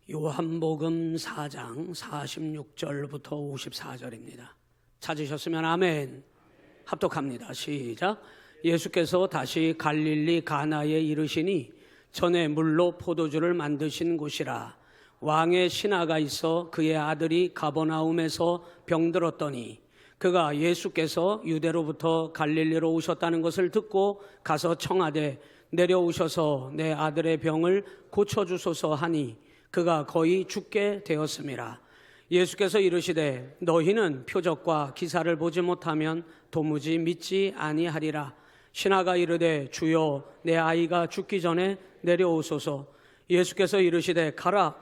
요한복음 4장 46절부터 54절입니다. 찾으셨으면 아멘. 합독합니다. 시작. 예수께서 다시 갈릴리 가나에 이르시니 전에 물로 포도주를 만드신 곳이라. 왕의 신하가 있어 그의 아들이 가버나움에서 병들었더니 그가 예수께서 유대로부터 갈릴리로 오셨다는 것을 듣고 가서 청하되 내려오셔서 내 아들의 병을 고쳐주소서 하니 그가 거의 죽게 되었음이라. 예수께서 이르시되 너희는 표적과 기사를 보지 못하면 도무지 믿지 아니하리라. 신하가 이르되 주여 내 아이가 죽기 전에 내려오소서. 예수께서 이르시되 가라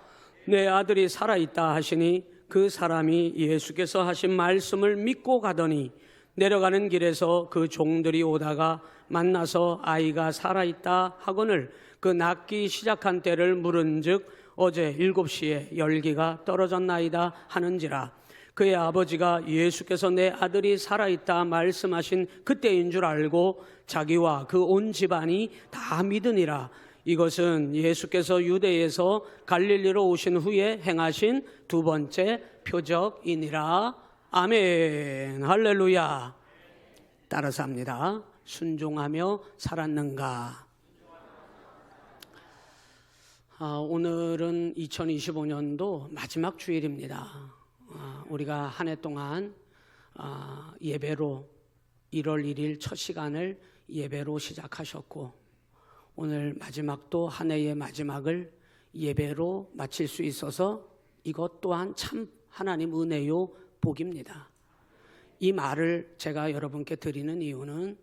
내 아들이 살아있다 하시니 그 사람이 예수께서 하신 말씀을 믿고 가더니 내려가는 길에서 그 종들이 오다가 만나서 아이가 살아있다 하거늘 그 낫기 시작한 때를 물은즉 어제 7시에 열기가 떨어졌나이다 하는지라. 그의 아버지가 예수께서 내 아들이 살아있다 말씀하신 그때인 줄 알고 자기와 그 온 집안이 다 믿으니라. 이것은 예수께서 유대에서 갈릴리로 오신 후에 행하신 두 번째 표적이니라. 아멘. 할렐루야. 따라서 합니다. 순종하며 살았는가. 오늘은 2025년도 마지막 주일입니다. 우리가 한 해 동안 예배로 1월 1일 첫 시간을 예배로 시작하셨고 오늘 마지막도 한 해의 마지막을 예배로 마칠 수 있어서 이것 또한 참 하나님 은혜요 복입니다. 이 말을 제가 여러분께 드리는 이유는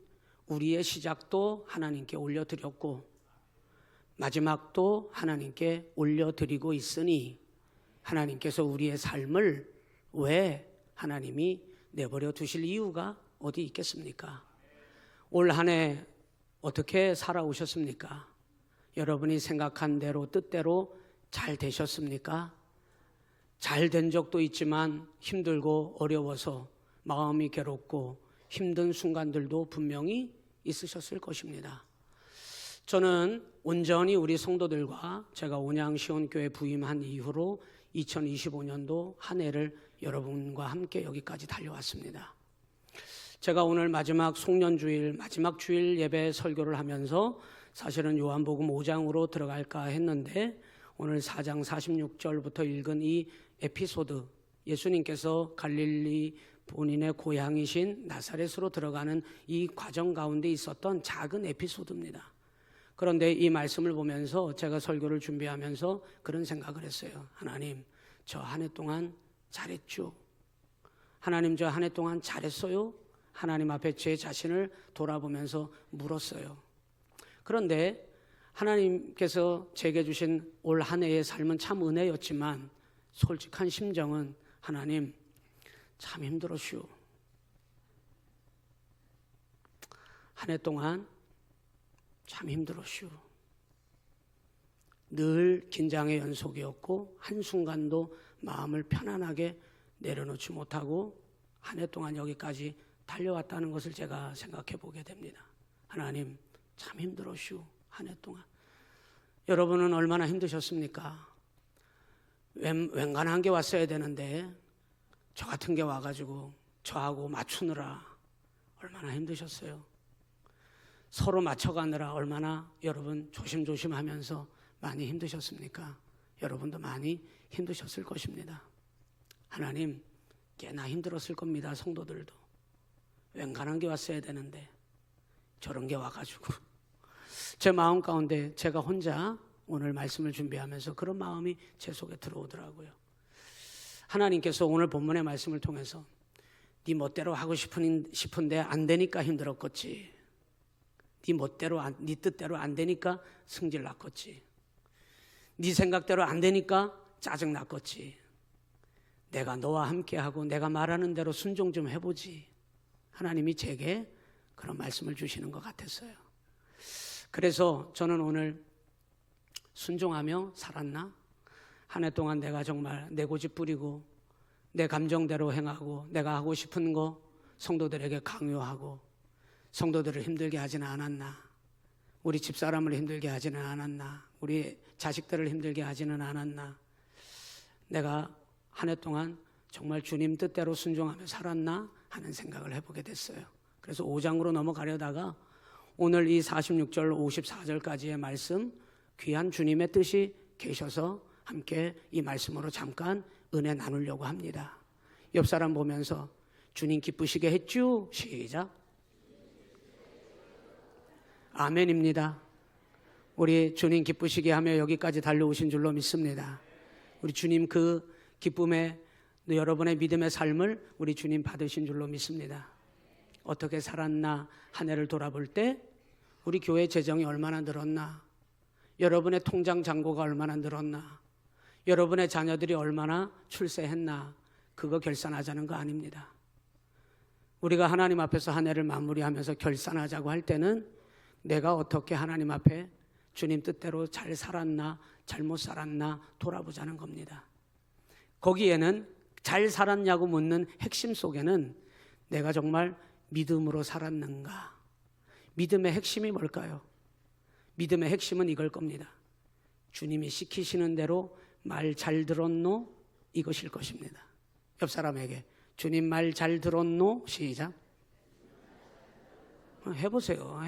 우리의 시작도 하나님께 올려드렸고 마지막도 하나님께 올려드리고 있으니 하나님께서 우리의 삶을 왜 하나님이 내버려 두실 이유가 어디 있겠습니까? 올 한 해 어떻게 살아오셨습니까? 여러분이 생각한 대로 뜻대로 잘 되셨습니까? 잘 된 적도 있지만 힘들고 어려워서 마음이 괴롭고 힘든 순간들도 분명히 있으셨을 것입니다. 저는 온전히 우리 성도들과 제가 온양시온교회 부임한 이후로 2025년도 한 해를 여러분과 함께 여기까지 달려왔습니다. 제가 오늘 마지막 송년주일 마지막 주일 예배 설교를 하면서 사실은 요한복음 5장으로 들어갈까 했는데 오늘 4장 46절부터 읽은 이 에피소드, 예수님께서 갈릴리 본인의 고향이신 나사렛으로 들어가는 이 과정 가운데 있었던 작은 에피소드입니다. 그런데 이 말씀을 보면서 제가 설교를 준비하면서 그런 생각을 했어요. 하나님, 저 한 해 동안 잘했죠? 하나님, 저 한 해 동안 잘했어요? 하나님 앞에 제 자신을 돌아보면서 물었어요. 그런데 하나님께서 제게 주신 올 한 해의 삶은 참 은혜였지만 솔직한 심정은 하나님, 참 힘들었슈. 한 해 동안 참 힘들었슈. 늘 긴장의 연속이었고 한순간도 마음을 편안하게 내려놓지 못하고 한 해 동안 여기까지 달려왔다는 것을 제가 생각해 보게 됩니다. 하나님, 참 힘들었슈. 한 해 동안. 여러분은 얼마나 힘드셨습니까? 웬간한 게 왔어야 되는데 저 같은 게 와가지고 저하고 맞추느라 얼마나 힘드셨어요? 서로 맞춰가느라 얼마나 여러분 조심조심 하면서 많이 힘드셨습니까? 여러분도 많이 힘드셨을 것입니다. 하나님, 꽤나 힘들었을 겁니다. 성도들도. 웬간한 게 왔어야 되는데 저런 게 와가지고 제 마음 가운데 제가 혼자 오늘 말씀을 준비하면서 그런 마음이 제 속에 들어오더라고요. 하나님께서 오늘 본문의 말씀을 통해서 네 멋대로 하고 싶은데 안 되니까 힘들었겠지. 네 멋대로, 네 뜻대로 안 되니까 승질 났겠지. 네 생각대로 안 되니까 짜증 났겠지. 내가 너와 함께하고 내가 말하는 대로 순종 좀 해보지. 하나님이 제게 그런 말씀을 주시는 것 같았어요. 그래서 저는 오늘 순종하며 살았나? 한 해 동안 내가 정말 내 고집 부리고 내 감정대로 행하고 내가 하고 싶은 거 성도들에게 강요하고 성도들을 힘들게 하지는 않았나? 우리 집사람을 힘들게 하지는 않았나? 우리 자식들을 힘들게 하지는 않았나? 내가 한 해 동안 정말 주님 뜻대로 순종하며 살았나 하는 생각을 해보게 됐어요. 그래서 5장으로 넘어가려다가 오늘 이 46절 54절까지의 말씀, 귀한 주님의 뜻이 계셔서 함께 이 말씀으로 잠깐 은혜 나누려고 합니다. 옆 사람 보면서 주님 기쁘시게 했죠? 시작. 아멘입니다. 우리 주님 기쁘시게 하며 여기까지 달려오신 줄로 믿습니다. 우리 주님 그 기쁨에 여러분의 믿음의 삶을 우리 주님 받으신 줄로 믿습니다. 어떻게 살았나 한 해를 돌아볼 때 우리 교회 재정이 얼마나 늘었나, 여러분의 통장 잔고가 얼마나 늘었나, 여러분의 자녀들이 얼마나 출세했나, 그거 결산하자는 거 아닙니다. 우리가 하나님 앞에서 한 해를 마무리하면서 결산하자고 할 때는 내가 어떻게 하나님 앞에 주님 뜻대로 잘 살았나 잘못 살았나 돌아보자는 겁니다. 거기에는 잘 살았냐고 묻는 핵심 속에는 내가 정말 믿음으로 살았는가, 믿음의 핵심이 뭘까요? 믿음의 핵심은 이걸 겁니다. 주님이 시키시는 대로 말 잘 들었노? 이것일 것입니다. 옆 사람에게 주님 말 잘 들었노? 시작. 해보세요.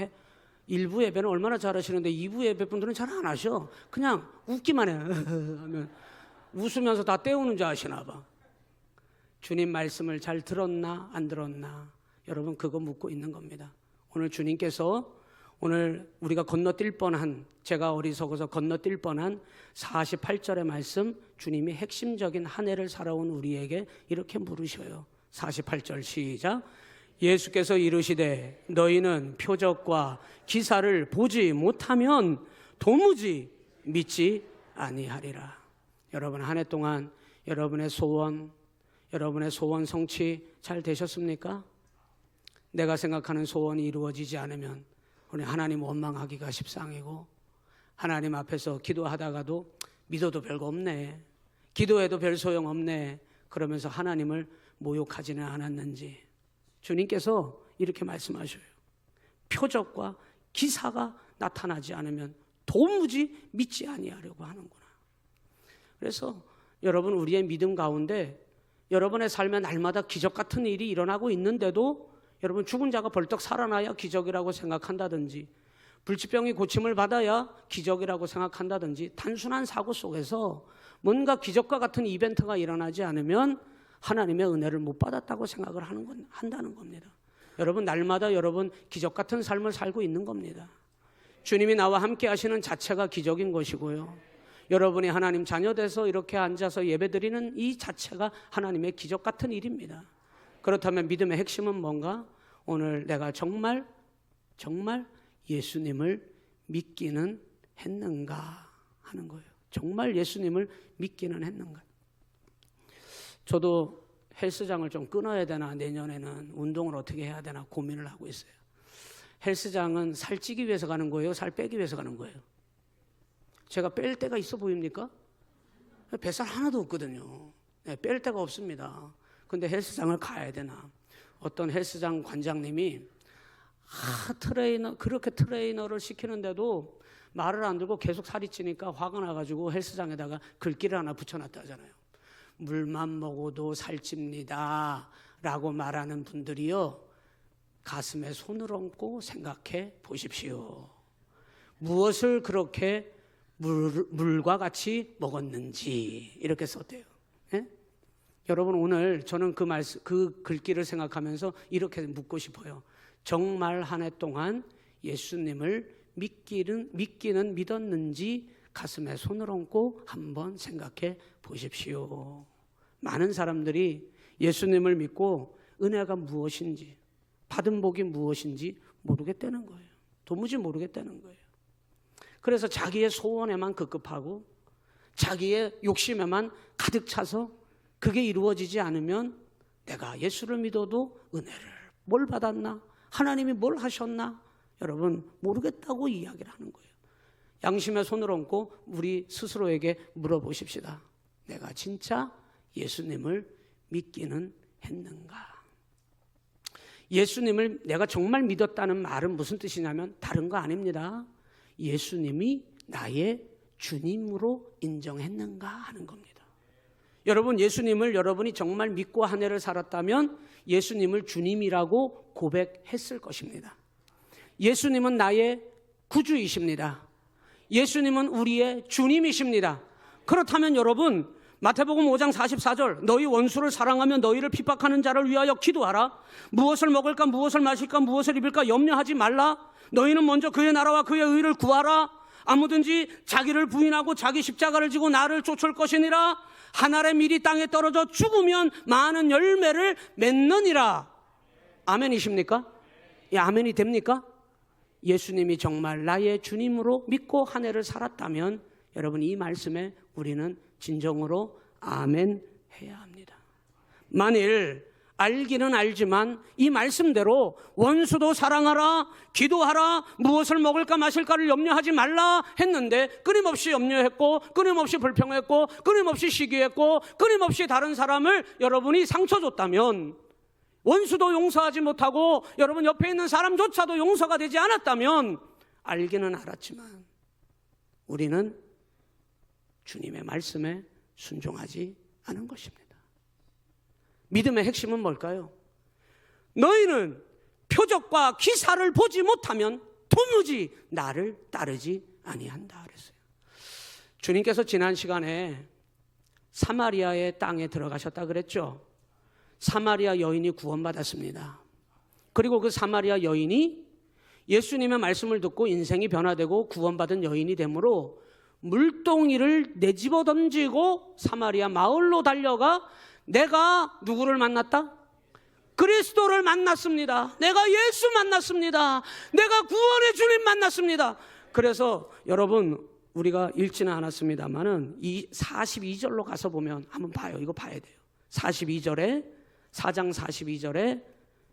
일부 예배는 얼마나 잘하시는데 2부 예배 분들은 잘 안 하셔. 그냥 웃기만 해 하면 웃으면서 다 때우는 줄 아시나 봐. 주님 말씀을 잘 들었나 안 들었나, 여러분 그거 묻고 있는 겁니다. 오늘 주님께서 오늘 우리가 건너뛸 뻔한, 제가 어리석어서 건너뛸 뻔한 48절의 말씀, 주님이 핵심적인 한 해를 살아온 우리에게 이렇게 물으셔요. 48절 시작. 예수께서 이르시되 너희는 표적과 기사를 보지 못하면 도무지 믿지 아니하리라. 여러분 한 해 동안 여러분의 소원 성취 잘 되셨습니까? 내가 생각하는 소원이 이루어지지 않으면 우리 하나님 원망하기가 십상이고, 하나님 앞에서 기도하다가도 믿어도 별거 없네, 기도해도 별 소용 없네, 그러면서 하나님을 모욕하지는 않았는지 주님께서 이렇게 말씀하셔요. 표적과 기사가 나타나지 않으면 도무지 믿지 아니하려고 하는구나. 그래서 여러분 우리의 믿음 가운데 여러분의 삶에 날마다 기적 같은 일이 일어나고 있는데도 여러분 죽은 자가 벌떡 살아나야 기적이라고 생각한다든지, 불치병이 고침을 받아야 기적이라고 생각한다든지, 단순한 사고 속에서 뭔가 기적과 같은 이벤트가 일어나지 않으면 하나님의 은혜를 못 받았다고 생각을 한다는 겁니다. 여러분 날마다 여러분 기적 같은 삶을 살고 있는 겁니다. 주님이 나와 함께 하시는 자체가 기적인 것이고요, 여러분이 하나님 자녀 돼서 이렇게 앉아서 예배드리는 이 자체가 하나님의 기적 같은 일입니다. 그렇다면 믿음의 핵심은 뭔가? 오늘 내가 정말 예수님을 믿기는 했는가 하는 거예요. 정말 예수님을 믿기는 했는가. 저도 헬스장을 좀 끊어야 되나, 내년에는 운동을 어떻게 해야 되나 고민을 하고 있어요. 헬스장은 살 찌기 위해서 가는 거예요? 살 빼기 위해서 가는 거예요? 제가 뺄 데가 있어 보입니까? 뱃살 하나도 없거든요. 네, 뺄 데가 없습니다. 근데 헬스장을 가야 되나? 어떤 헬스장 관장님이 그렇게 트레이너를 시키는데도 말을 안 들고 계속 살이 찌니까 화가 나가지고 헬스장에다가 글귀를 하나 붙여놨다잖아요. 물만 먹어도 살찝니다 라고 말하는 분들이요, 가슴에 손을 얹고 생각해 보십시오. 무엇을 그렇게 물과 같이 먹었는지 이렇게 썼대요. 예? 여러분 오늘 저는 그 글귀를 생각하면서 이렇게 묻고 싶어요. 정말 한 해 동안 예수님을 믿기는 믿었는지 가슴에 손을 얹고 한번 생각해 보십시오. 많은 사람들이 예수님을 믿고 은혜가 무엇인지, 받은 복이 무엇인지 모르겠다는 거예요. 도무지 모르겠다는 거예요. 그래서 자기의 소원에만 급급하고 자기의 욕심에만 가득 차서 그게 이루어지지 않으면 내가 예수를 믿어도 은혜를 뭘 받았나, 하나님이 뭘 하셨나, 여러분 모르겠다고 이야기를 하는 거예요. 양심에 손을 얹고 우리 스스로에게 물어보십시다. 내가 진짜 예수님을 믿기는 했는가? 예수님을 내가 정말 믿었다는 말은 무슨 뜻이냐면 다른 거 아닙니다. 예수님이 나의 주님으로 인정했는가 하는 겁니다. 여러분, 예수님을 여러분이 정말 믿고 한 해를 살았다면 예수님을 주님이라고 고백했을 것입니다. 예수님은 나의 구주이십니다. 예수님은 우리의 주님이십니다. 그렇다면 여러분, 마태복음 5장 44절, 너희 원수를 사랑하며 너희를 핍박하는 자를 위하여 기도하라. 무엇을 먹을까, 무엇을 마실까, 무엇을 입을까 염려하지 말라. 너희는 먼저 그의 나라와 그의 의를 구하라. 아무든지 자기를 부인하고 자기 십자가를 지고 나를 쫓을 것이니라. 한 알의 밀이 땅에 떨어져 죽으면 많은 열매를 맺느니라. 아멘이십니까? 예, 아멘이 됩니까? 예수님이 정말 나의 주님으로 믿고 한 해를 살았다면 여러분, 이 말씀에 우리는 진정으로 아멘 해야 합니다. 만일 알기는 알지만 이 말씀대로 원수도 사랑하라, 기도하라, 무엇을 먹을까 마실까를 염려하지 말라 했는데 끊임없이 염려했고, 끊임없이 불평했고, 끊임없이 시기했고, 끊임없이 다른 사람을 여러분이 상처 줬다면, 원수도 용서하지 못하고 여러분 옆에 있는 사람조차도 용서가 되지 않았다면, 알기는 알았지만 우리는 주님의 말씀에 순종하지 않은 것입니다. 믿음의 핵심은 뭘까요? 너희는 표적과 기사를 보지 못하면 도무지 나를 따르지 아니한다 그랬어요. 주님께서 지난 시간에 사마리아의 땅에 들어가셨다 그랬죠. 사마리아 여인이 구원받았습니다. 그리고 그 사마리아 여인이 예수님의 말씀을 듣고 인생이 변화되고 구원받은 여인이 되므로 물동이를 내집어 던지고 사마리아 마을로 달려가 내가 누구를 만났다? 그리스도를 만났습니다. 내가 예수 만났습니다. 내가 구원의 주님 만났습니다. 그래서 여러분, 우리가 읽지는 않았습니다만은 이 42절로 가서 보면 한번 봐요. 이거 봐야 돼요. 42절에 4장 42절에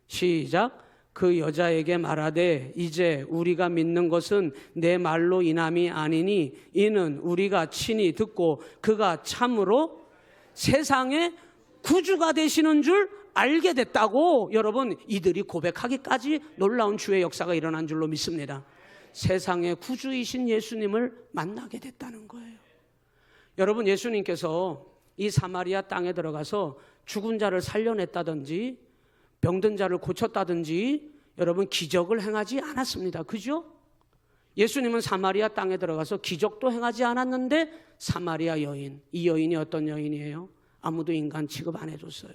시작. 그 여자에게 말하되 이제 우리가 믿는 것은 내 말로 인함이 아니니 이는 우리가 친히 듣고 그가 참으로 세상의 구주가 되시는 줄 알게 됐다고. 여러분, 이들이 고백하기까지 놀라운 주의 역사가 일어난 줄로 믿습니다. 세상의 구주이신 예수님을 만나게 됐다는 거예요. 여러분, 예수님께서 이 사마리아 땅에 들어가서 죽은 자를 살려냈다든지 병든 자를 고쳤다든지 여러분 기적을 행하지 않았습니다. 그죠? 예수님은 사마리아 땅에 들어가서 기적도 행하지 않았는데 사마리아 여인, 이 여인이 어떤 여인이에요? 아무도 인간 취급 안 해줬어요.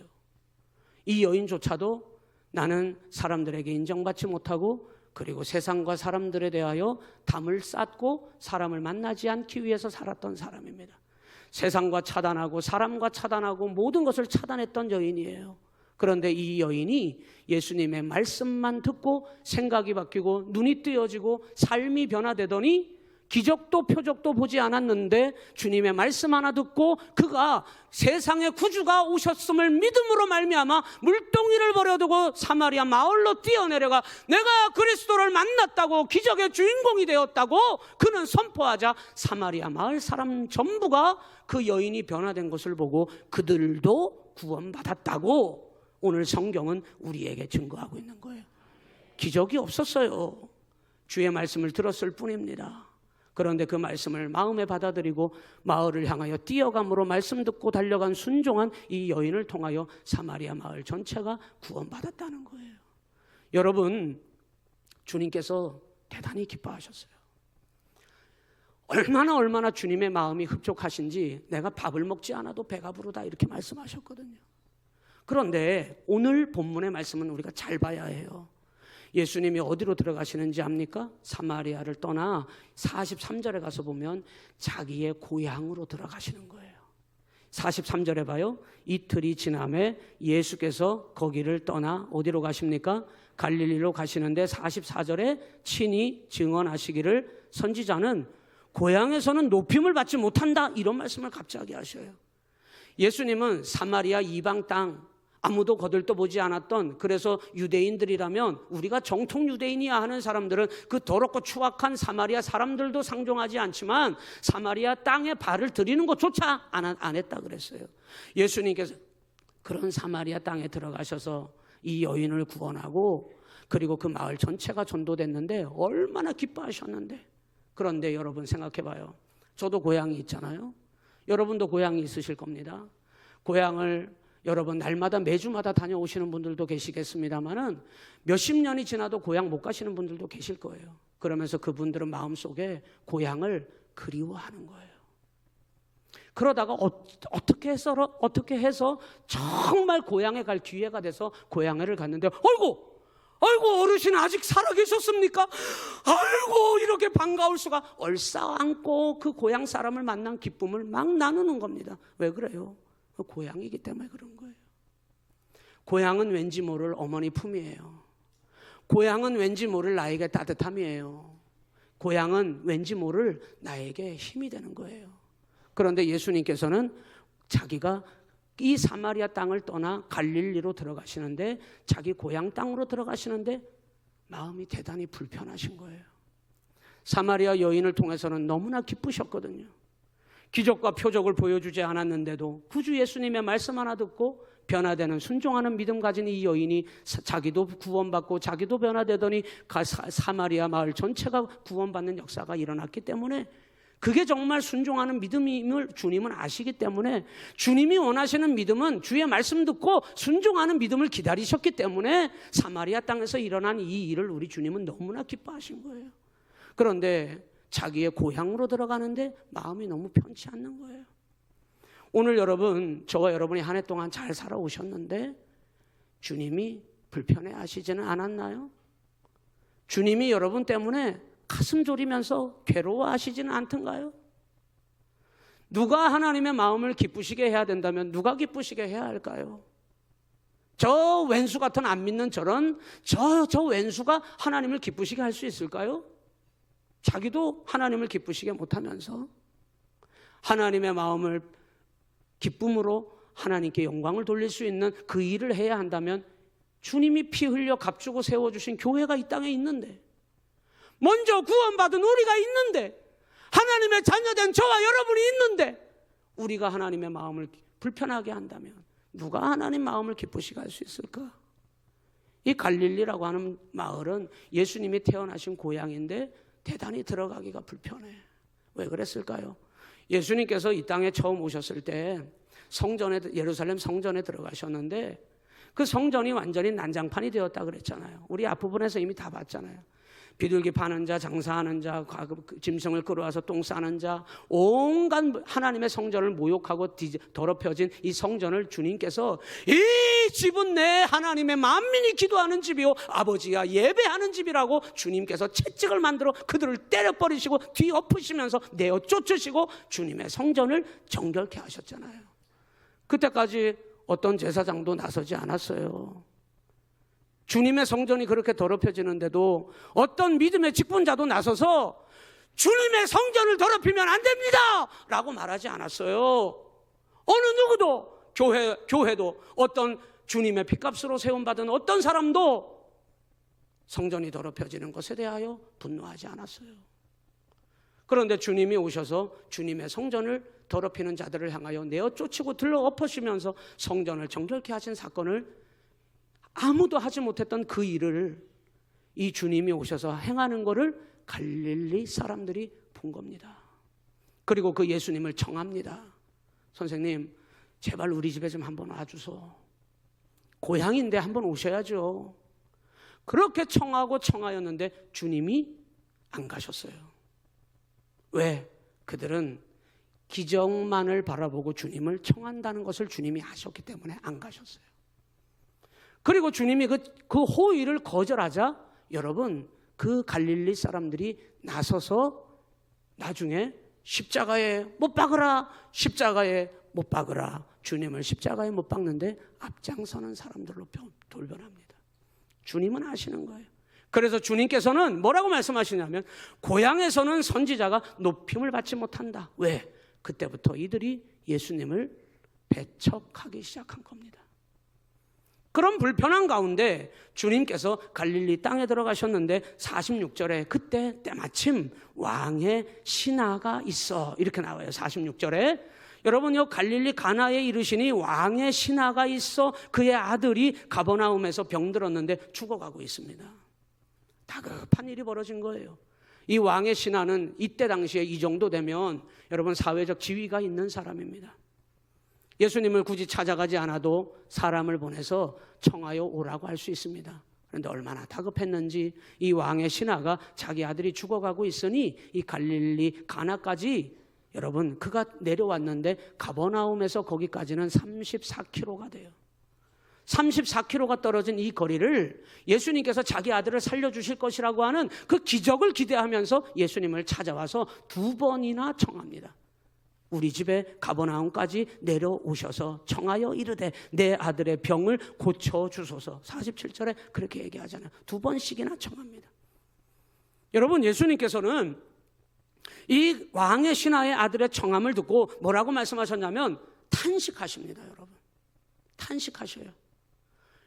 이 여인조차도 나는 사람들에게 인정받지 못하고 그리고 세상과 사람들에 대하여 담을 쌓고 사람을 만나지 않기 위해서 살았던 사람입니다. 세상과 차단하고 사람과 차단하고 모든 것을 차단했던 여인이에요. 그런데 이 여인이 예수님의 말씀만 듣고 생각이 바뀌고 눈이 뜨여지고 삶이 변화되더니 기적도 표적도 보지 않았는데 주님의 말씀 하나 듣고 그가 세상의 구주가 오셨음을 믿음으로 말미암아 물동이를 버려두고 사마리아 마을로 뛰어내려가 내가 그리스도를 만났다고, 기적의 주인공이 되었다고 그는 선포하자 사마리아 마을 사람 전부가 그 여인이 변화된 것을 보고 그들도 구원받았다고 오늘 성경은 우리에게 증거하고 있는 거예요. 기적이 없었어요. 주의 말씀을 들었을 뿐입니다. 그런데 그 말씀을 마음에 받아들이고 마을을 향하여 뛰어감으로 말씀 듣고 달려간 순종한 이 여인을 통하여 사마리아 마을 전체가 구원받았다는 거예요. 여러분, 주님께서 대단히 기뻐하셨어요. 얼마나 주님의 마음이 흡족하신지 내가 밥을 먹지 않아도 배가 부르다 이렇게 말씀하셨거든요. 그런데 오늘 본문의 말씀은 우리가 잘 봐야 해요. 예수님이 어디로 들어가시는지 압니까? 사마리아를 떠나 43절에 가서 보면 자기의 고향으로 들어가시는 거예요. 43절에 봐요. 이틀이 지남에 예수께서 거기를 떠나 어디로 가십니까? 갈릴리로 가시는데 44절에 친히 증언하시기를 선지자는 고향에서는 높임을 받지 못한다, 이런 말씀을 갑자기 하셔요. 예수님은 사마리아 이방 땅, 아무도 거들떠보지 않았던, 그래서 유대인들이라면 우리가 정통 유대인이야 하는 사람들은 그 더럽고 추악한 사마리아 사람들도 상종하지 않지만 사마리아 땅에 발을 들이는 것조차 안 했다 그랬어요. 예수님께서 그런 사마리아 땅에 들어가셔서 이 여인을 구원하고 그리고 그 마을 전체가 전도됐는데 얼마나 기뻐하셨는데. 그런데 여러분 생각해봐요. 저도 고향이 있잖아요. 여러분도 고향이 있으실 겁니다. 고향을 여러분 날마다 매주마다 다녀오시는 분들도 계시겠습니다만은 몇십 년이 지나도 고향 못 가시는 분들도 계실 거예요. 그러면서 그분들은 마음속에 고향을 그리워하는 거예요. 그러다가 어떻게 해서 정말 고향에 갈 기회가 돼서 고향을 갔는데 아이고 어르신 아직 살아계셨습니까? 아이고 이렇게 반가울 수가. 얼싸안고 그 고향 사람을 만난 기쁨을 막 나누는 겁니다. 왜 그래요? 고향이기 때문에 그런 거예요. 고향은 왠지 모를 어머니 품이에요. 고향은 왠지 모를 나에게 따뜻함이에요. 고향은 왠지 모를 나에게 힘이 되는 거예요. 그런데 예수님께서는 자기가 이 사마리아 땅을 떠나 갈릴리로 들어가시는데, 자기 고향 땅으로 들어가시는데 마음이 대단히 불편하신 거예요. 사마리아 여인을 통해서는 너무나 기쁘셨거든요. 기적과 표적을 보여주지 않았는데도 구주 예수님의 말씀 하나 듣고 변화되는 순종하는 믿음 가진 이 여인이 자기도 구원받고 자기도 변화되더니 사마리아 마을 전체가 구원받는 역사가 일어났기 때문에, 그게 정말 순종하는 믿음임을 주님은 아시기 때문에, 주님이 원하시는 믿음은 주의 말씀 듣고 순종하는 믿음을 기다리셨기 때문에 사마리아 땅에서 일어난 이 일을 우리 주님은 너무나 기뻐하신 거예요. 그런데 자기의 고향으로 들어가는데 마음이 너무 편치 않는 거예요. 오늘 여러분, 저와 여러분이 한 해 동안 잘 살아오셨는데 주님이 불편해 하시지는 않았나요? 주님이 여러분 때문에 가슴 졸이면서 괴로워하시지는 않던가요? 누가 하나님의 마음을 기쁘시게 해야 된다면 누가 기쁘시게 해야 할까요? 저 왼수 같은 안 믿는 저 왼수가 하나님을 기쁘시게 할 수 있을까요? 자기도 하나님을 기쁘시게 못하면서 하나님의 마음을 기쁨으로 하나님께 영광을 돌릴 수 있는 그 일을 해야 한다면, 주님이 피 흘려 값주고 세워주신 교회가 이 땅에 있는데, 먼저 구원받은 우리가 있는데, 하나님의 자녀된 저와 여러분이 있는데, 우리가 하나님의 마음을 불편하게 한다면 누가 하나님 마음을 기쁘시게 할 수 있을까? 이 갈릴리라고 하는 마을은 예수님이 태어나신 고향인데 대단히 들어가기가 불편해. 왜 그랬을까요? 예수님께서 이 땅에 처음 오셨을 때 예루살렘 성전에 들어가셨는데, 그 성전이 완전히 난장판이 되었다 그랬잖아요. 우리 앞부분에서 이미 다 봤잖아요. 비둘기 파는 자, 장사하는 자, 짐승을 끌어와서 똥 싸는 자, 온갖 하나님의 성전을 모욕하고 더럽혀진 이 성전을 주님께서 이 집은 내 하나님의 만민이 기도하는 집이요 아버지가 예배하는 집이라고 주님께서 채찍을 만들어 그들을 때려버리시고 뒤엎으시면서 내어 쫓으시고 주님의 성전을 정결케 하셨잖아요. 그때까지 어떤 제사장도 나서지 않았어요. 주님의 성전이 그렇게 더럽혀지는데도 어떤 믿음의 직분자도 나서서 주님의 성전을 더럽히면 안 됩니다 라고 말하지 않았어요. 어느 누구도, 교회도, 어떤 주님의 핏값으로 세움받은 어떤 사람도 성전이 더럽혀지는 것에 대하여 분노하지 않았어요. 그런데 주님이 오셔서 주님의 성전을 더럽히는 자들을 향하여 내어 쫓고 들러 엎으시면서 성전을 정결케 하신 사건을, 아무도 하지 못했던 그 일을 이 주님이 오셔서 행하는 것을 갈릴리 사람들이 본 겁니다. 그리고 그 예수님을 청합니다. 선생님, 제발 우리 집에 좀 한번 와주소. 고향인데 한번 오셔야죠. 그렇게 청하였는데 주님이 안 가셨어요. 왜? 그들은 기적만을 바라보고 주님을 청한다는 것을 주님이 아셨기 때문에 안 가셨어요. 그리고 주님이 그 호의를 거절하자 여러분, 그 갈릴리 사람들이 나서서 나중에 십자가에 못 박으라, 십자가에 못 박으라, 주님을 십자가에 못 박는데 앞장서는 사람들로 돌변합니다. 주님은 아시는 거예요. 그래서 주님께서는 뭐라고 말씀하시냐면, 고향에서는 선지자가 높임을 받지 못한다. 왜? 그때부터 이들이 예수님을 배척하기 시작한 겁니다. 그런 불편한 가운데 주님께서 갈릴리 땅에 들어가셨는데 46절에 그때 때마침 왕의 신하가 있어, 이렇게 나와요. 46절에 여러분, 이 갈릴리 가나에 이르시니 왕의 신하가 있어 그의 아들이 가버나움에서 병들었는데 죽어가고 있습니다. 다급한 일이 벌어진 거예요. 이 왕의 신하는 이때 당시에 이 정도 되면 여러분 사회적 지위가 있는 사람입니다. 예수님을 굳이 찾아가지 않아도 사람을 보내서 청하여 오라고 할 수 있습니다. 그런데 얼마나 다급했는지 이 왕의 신하가 자기 아들이 죽어가고 있으니 이 갈릴리 가나까지, 여러분, 그가 내려왔는데 가버나움에서 거기까지는 34km가 돼요. 34km가 떨어진 이 거리를 예수님께서 자기 아들을 살려주실 것이라고 하는 그 기적을 기대하면서 예수님을 찾아와서 2번이나 청합니다. 우리 집에 가버나움까지 내려오셔서 청하여 이르되 내 아들의 병을 고쳐주소서. 47절에 그렇게 얘기하잖아요. 2번씩이나 청합니다. 여러분, 예수님께서는 이 왕의 신하의 아들의 청함을 듣고 뭐라고 말씀하셨냐면 탄식하십니다. 여러분, 탄식하셔요.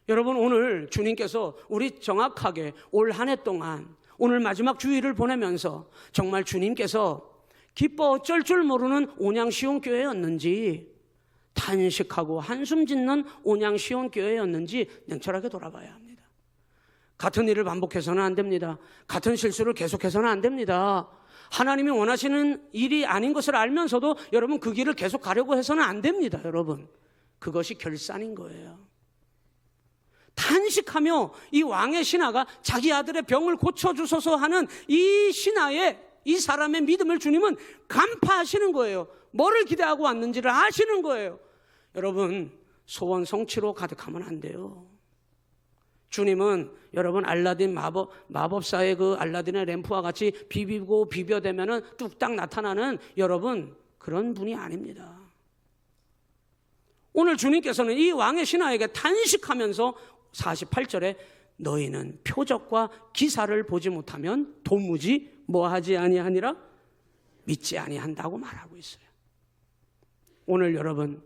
여러분, 오늘 주님께서 우리 정확하게 올 한 해 동안 오늘 마지막 주일을 보내면서 정말 주님께서 기뻐 어쩔 줄 모르는 온양시온교회였는지, 탄식하고 한숨 짓는 온양시온교회였는지 냉철하게 돌아봐야 합니다. 같은 일을 반복해서는 안 됩니다. 같은 실수를 계속해서는 안 됩니다. 하나님이 원하시는 일이 아닌 것을 알면서도 여러분 그 길을 계속 가려고 해서는 안 됩니다. 여러분, 그것이 결산인 거예요. 탄식하며 이 왕의 신하가 자기 아들의 병을 고쳐주소서 하는 이 신하의, 이 사람의 믿음을 주님은 간파하시는 거예요. 뭐를 기대하고 왔는지를 아시는 거예요. 여러분, 소원 성취로 가득하면 안 돼요. 주님은 여러분 알라딘 마법사의 그 알라딘의 램프와 같이 비비고 비벼대면은 뚝딱 나타나는 여러분 그런 분이 아닙니다. 오늘 주님께서는 이 왕의 신하에게 탄식하면서 48절에 너희는 표적과 기사를 보지 못하면 도무지 뭐하지 아니하니라? 믿지 아니한다고 말하고 있어요. 오늘 여러분,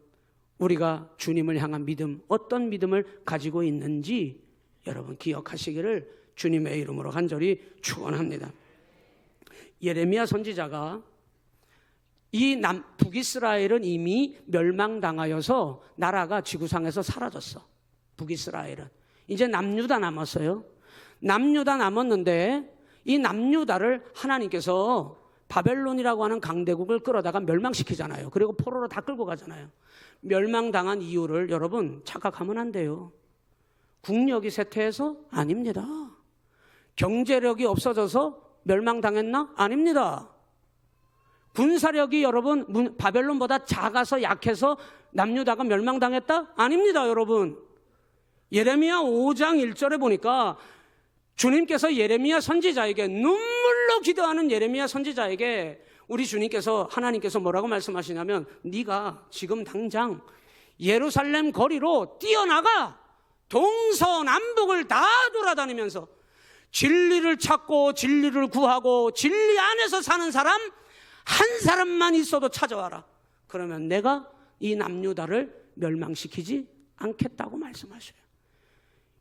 우리가 주님을 향한 믿음, 어떤 믿음을 가지고 있는지 여러분 기억하시기를 주님의 이름으로 간절히 축원합니다. 예레미야 선지자가 이 북이스라엘은 이미 멸망당하여서 나라가 지구상에서 사라졌어. 북이스라엘은 이제 남유다 남았어요. 남유다 남았는데 이 남유다를 하나님께서 바벨론이라고 하는 강대국을 끌어다가 멸망시키잖아요. 그리고 포로로 다 끌고 가잖아요. 멸망당한 이유를 여러분 착각하면 안 돼요. 국력이 쇠퇴해서? 아닙니다. 경제력이 없어져서 멸망당했나? 아닙니다. 군사력이 여러분 바벨론보다 작아서 약해서 남유다가 멸망당했다? 아닙니다. 여러분, 예레미야 5장 1절에 보니까 주님께서 예레미야 선지자에게, 눈물로 기도하는 예레미야 선지자에게 우리 주님께서, 하나님께서 뭐라고 말씀하시냐면 네가 지금 당장 예루살렘 거리로 뛰어나가 동서남북을 다 돌아다니면서 진리를 찾고 진리를 구하고 진리 안에서 사는 사람 한 사람만 있어도 찾아와라. 그러면 내가 이 남유다를 멸망시키지 않겠다고 말씀하셔요.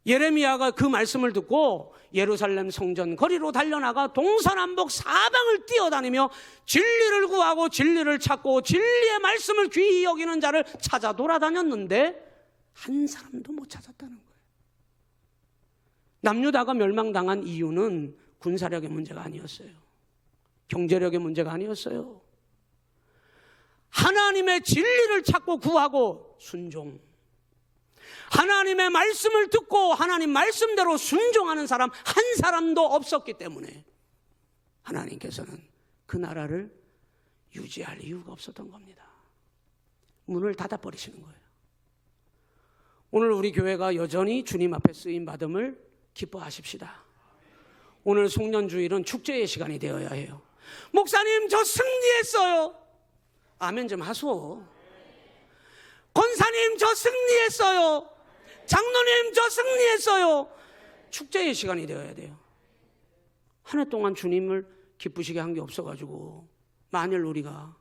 예레미야가 그 말씀을 듣고 예루살렘 성전 거리로 달려나가 동서남북 사방을 뛰어다니며 진리를 구하고 진리를 찾고 진리의 말씀을 귀히 여기는 자를 찾아 돌아다녔는데 한 사람도 못 찾았다는 거예요. 남유다가 멸망당한 이유는 군사력의 문제가 아니었어요. 경제력의 문제가 아니었어요. 하나님의 진리를 찾고 구하고 순종, 하나님의 말씀을 듣고 하나님 말씀대로 순종하는 사람 한 사람도 없었기 때문에 하나님께서는 그 나라를 유지할 이유가 없었던 겁니다. 문을 닫아버리시는 거예요. 오늘 우리 교회가 여전히 주님 앞에 쓰임받음을 기뻐하십시다. 오늘 송년주일은 축제의 시간이 되어야 해요. 목사님, 저 승리했어요. 아멘 좀 하소. 권사님, 저 승리했어요. 장로님, 저 승리했어요. 축제의 시간이 되어야 돼요. 한 해 동안 주님을 기쁘시게 한 게 없어가지고 만일 우리가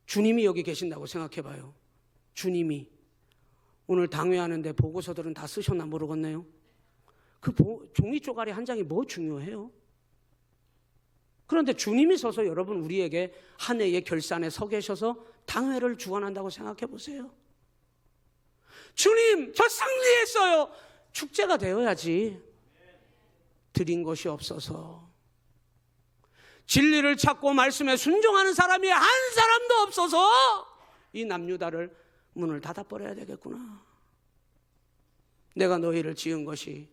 주님이 여기 계신다고 생각해봐요. 주님이 오늘 당회하는데 보고서들은 다 쓰셨나 모르겠네요. 그 종이 쪼가리 한 장이 뭐 중요해요? 그런데 주님이 서서 여러분 우리에게 한 해의 결산에 서 계셔서 당회를 주관한다고 생각해 보세요. 주님, 저 승리했어요. 축제가 되어야지. 드린 것이 없어서 진리를 찾고 말씀에 순종하는 사람이 한 사람도 없어서 이 남유다를 문을 닫아버려야 되겠구나. 내가 너희를 지은 것이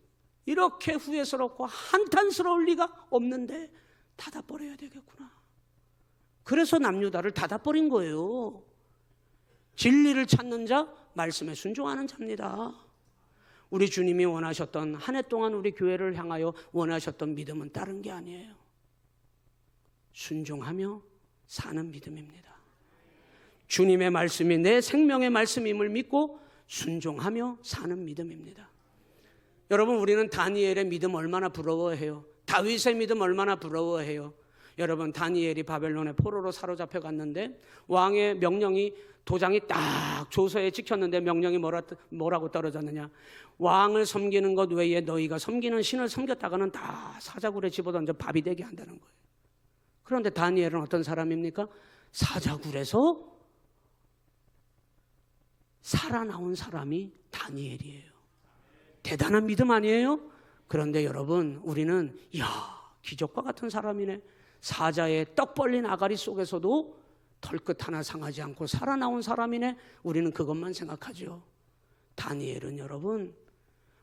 이렇게 후회스럽고 한탄스러울 리가 없는데 닫아버려야 되겠구나. 그래서 남유다를 닫아버린 거예요. 진리를 찾는 자, 말씀에 순종하는 자입니다. 우리 주님이 원하셨던, 한 해 동안 우리 교회를 향하여 원하셨던 믿음은 다른 게 아니에요. 순종하며 사는 믿음입니다. 주님의 말씀이 내 생명의 말씀임을 믿고 순종하며 사는 믿음입니다. 여러분, 우리는 다니엘의 믿음 얼마나 부러워해요. 다윗의 믿음 얼마나 부러워해요. 여러분, 다니엘이 바벨론의 포로로 사로잡혀 갔는데 왕의 명령이, 도장이 딱 조서에 찍혔는데 명령이 뭐라고 떨어졌느냐. 왕을 섬기는 것 외에 너희가 섬기는 신을 섬겼다가는 다 사자굴에 집어던져 밥이 되게 한다는 거예요. 그런데 다니엘은 어떤 사람입니까? 사자굴에서 살아나온 사람이 다니엘이에요. 대단한 믿음 아니에요? 그런데 여러분, 우리는 기적과 같은 사람이네. 사자의 떡 벌린 아가리 속에서도 털끝 하나 상하지 않고 살아나온 사람이네. 우리는 그것만 생각하죠. 다니엘은 여러분,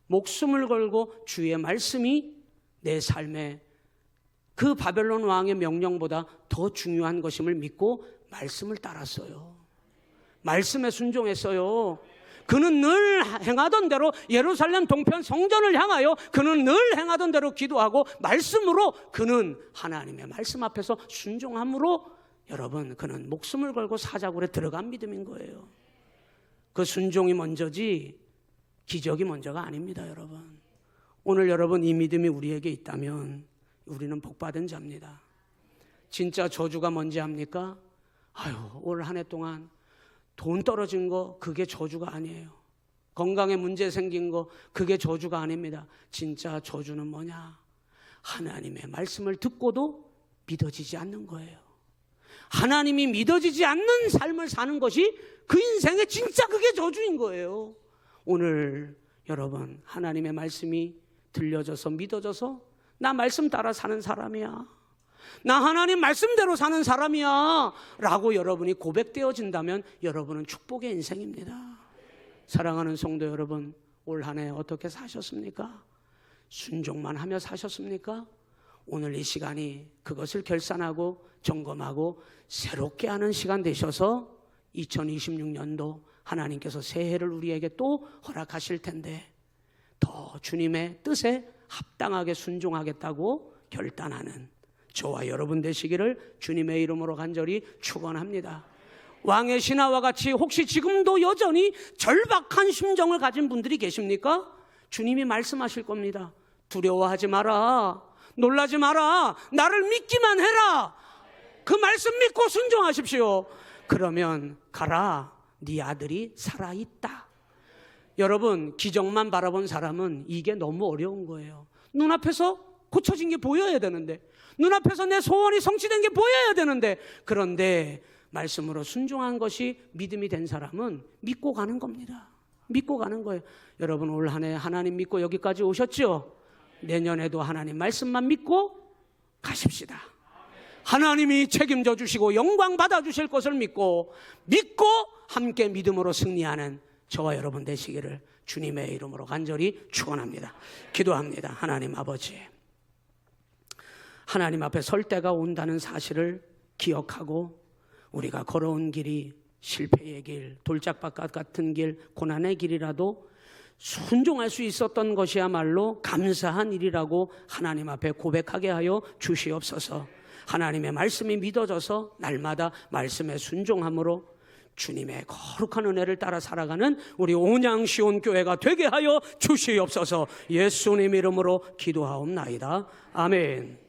목숨을 걸고 주의 말씀이 내 삶에 그 바벨론 왕의 명령보다 더 중요한 것임을 믿고 말씀을 따랐어요. 말씀에 순종했어요. 그는 늘 행하던 대로 예루살렘 동편 성전을 향하여 그는 늘 행하던 대로 기도하고 말씀으로 그는 하나님의 말씀 앞에서 순종함으로 여러분, 그는 목숨을 걸고 사자굴에 들어간 믿음인 거예요. 그 순종이 먼저지 기적이 먼저가 아닙니다. 여러분, 오늘 여러분 이 믿음이 우리에게 있다면 우리는 복받은 자입니다. 진짜 저주가 뭔지 압니까? 올 한 해 동안 돈 떨어진 거, 그게 저주가 아니에요. 건강에 문제 생긴 거, 그게 저주가 아닙니다. 진짜 저주는 뭐냐? 하나님의 말씀을 듣고도 믿어지지 않는 거예요. 하나님이 믿어지지 않는 삶을 사는 것이 그 인생의 진짜 그게 저주인 거예요. 오늘 여러분, 하나님의 말씀이 들려져서 믿어져서 나 말씀 따라 사는 사람이야, 나 하나님 말씀대로 사는 사람이야 라고 여러분이 고백되어진다면 여러분은 축복의 인생입니다. 사랑하는 성도 여러분, 올 한 해 어떻게 사셨습니까? 순종만 하며 사셨습니까? 오늘 이 시간이 그것을 결산하고 점검하고 새롭게 하는 시간 되셔서 2026년도 하나님께서 새해를 우리에게 또 허락하실 텐데 더 주님의 뜻에 합당하게 순종하겠다고 결단하는 저와 여러분 되시기를 주님의 이름으로 간절히 축원합니다. 왕의 신하와 같이 혹시 지금도 여전히 절박한 심정을 가진 분들이 계십니까? 주님이 말씀하실 겁니다. 두려워하지 마라, 놀라지 마라, 나를 믿기만 해라. 그 말씀 믿고 순종하십시오. 그러면 가라, 네 아들이 살아있다. 여러분, 기적만 바라본 사람은 이게 너무 어려운 거예요. 눈앞에서 고쳐진 게 보여야 되는데, 눈앞에서 내 소원이 성취된 게 보여야 되는데, 그런데 말씀으로 순종한 것이 믿음이 된 사람은 믿고 가는 겁니다. 믿고 가는 거예요. 여러분, 올 한 해 하나님 믿고 여기까지 오셨죠? 내년에도 하나님 말씀만 믿고 가십시다. 하나님이 책임져 주시고 영광 받아 주실 것을 믿고 함께 믿음으로 승리하는 저와 여러분 되시기를 주님의 이름으로 간절히 축원합니다. 기도합니다. 하나님 아버지, 하나님 앞에 설 때가 온다는 사실을 기억하고 우리가 걸어온 길이 실패의 길, 돌짝밭 같은 길, 고난의 길이라도 순종할 수 있었던 것이야말로 감사한 일이라고 하나님 앞에 고백하게 하여 주시옵소서. 하나님의 말씀이 믿어져서 날마다 말씀에 순종함으로 주님의 거룩한 은혜를 따라 살아가는 우리 온양시온교회가 되게 하여 주시옵소서. 예수님 이름으로 기도하옵나이다. 아멘.